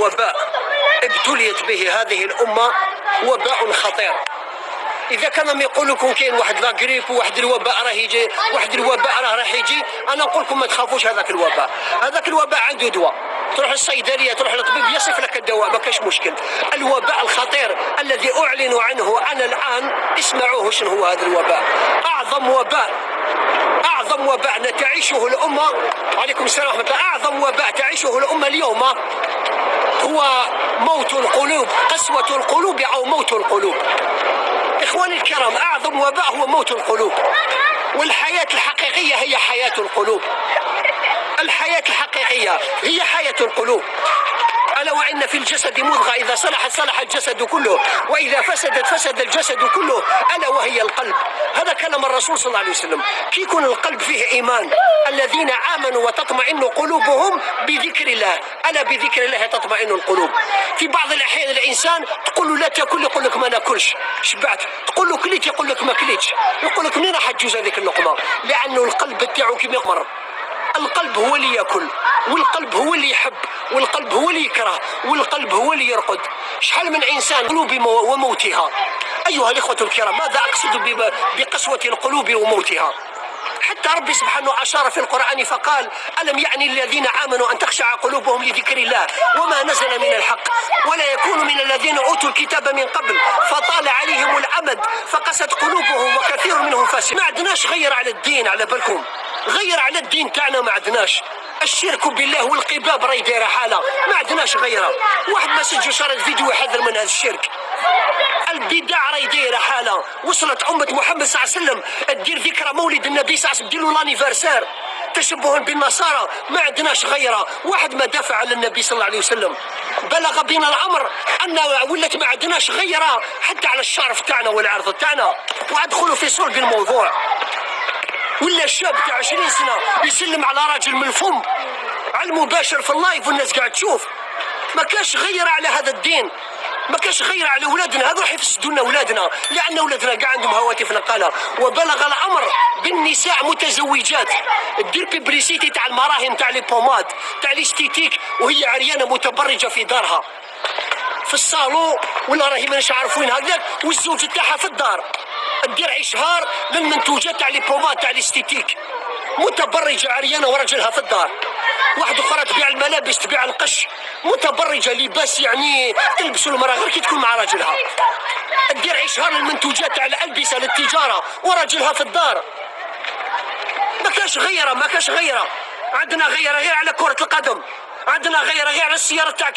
وباء ابتليت به هذه الأمة، وباء خطير. إذا كانوا يقول لكم كاين واحد لاغريب وواحد الوباء راه يجي، واحد الوباء راح يجي، أنا نقول لكم ما تخافوش. هذاك الوباء عنده دواء، تروح للصيدلية، تروح للطبيب يصف لك الدواء، ما كاش مشكل. الوباء الخطير الذي أعلن عنه أنا الآن، اسمعوه شنو هو هذا الوباء. أعظم وباء تعيشه الأمة، عليكم السلام ورحمة الله، أعظم وباء تعيشه الأمة اليوم هو موت القلوب، قسوة القلوب أو موت القلوب. إخواني الكرام، أعظم وباء هو موت القلوب، والحياة الحقيقية هي حياة القلوب. الحياة الحقيقية هي حياة القلوب. ألا وإن في الجسد مضغة إذا صلحت صلح الجسد كله، وإذا فسدت فسد الجسد كله، ألا وهي القلب. هذا كلام الرسول صلى الله عليه وسلم. كي يكون القلب فيه إيمان، الذين آمنوا وتطمئن قلوبهم بذكر الله، ألا بذكر الله تطمئن القلوب. في بعض الأحيان الإنسان تقول له لا تاكل، يقول لك ما ناكلش شبعت، تقول له كليت، يقول لك ما كليتش، يقول لك منين راح تجوز هذيك اللقمة؟ لأنه القلب تاعو كيما يقمر. القلب هو اللي ياكل، والقلب هو اللي يحب، والقلب هو اللي يكره، والقلب هو اللي يرقد. شحال من انسان قلوب وموتها. ايها الاخوه الكرام، ماذا اقصد بقسوه القلوب وموتها؟ حتى ربي سبحانه أشار في القرآن فقال: ألم يعني الذين آمنوا أن تخشع قلوبهم لذكر الله وما نزل من الحق ولا يكونوا من الذين أوتوا الكتاب من قبل فطال عليهم الأمد فقست قلوبهم وكثير منهم فاسقون. ما عندناش غير على الدين، على بالكم غير على الدين تاعنا، ما عندناش. الشرك بالله والقباب راهي دايره حاله، ما عندناش غيرها. واحد ما سجل شارك فيديو يحذر من هذا الشرك. البدع راهي دايره حاله، وصلت امه محمد صلى الله عليه وسلم دير ذكرى مولد النبي صلى الله عليه وسلم، ديروا لانيفرسير تشبها بالنصارى، ما عندناش غيرها. واحد ما دافع على النبي صلى الله عليه وسلم. بلغ بنا الامر ان ولات ما عندناش غيرها حتى على الشرف تاعنا والعرض تاعنا. وادخلوا في صلب الموضوع. ولا الشاب تاع 20 سنه يسلم على راجل من الفم على المباشر في اللايف والناس قاعد تشوف. ما كاش غير على هذا الدين، ما كاش غير على اولادنا. هذو راح يفسدوا لنا اولادنا، لان اولادنا كاع عندهم هواتف نقاله. وبلغ الامر بالنساء متزوجات دير بيبليسيتي تاع المراهم تاع لي بوماد تاع الاستيتيك وهي عريانه متبرجه في دارها في الصالون، ولا راهي ماناش عارفين هكذاك، والزوج تاعها في الدار دير اشهار للمنتوجات تاع لي بوماد تاع الاستيتيك، متبرجه عريانه ورجلها في الدار. واحده اخرى تبيع الملابس، تبيع القش، متبرجه لباس يعني تلبسوا المراه غير كي تكون مع راجلها. دير اشهار للمنتوجات تاع الالبسه للتجاره وراجلها في الدار. ما كاش غيره، ما كاش غيره. عندنا غير على كره القدم، عندنا غير على السياره تاع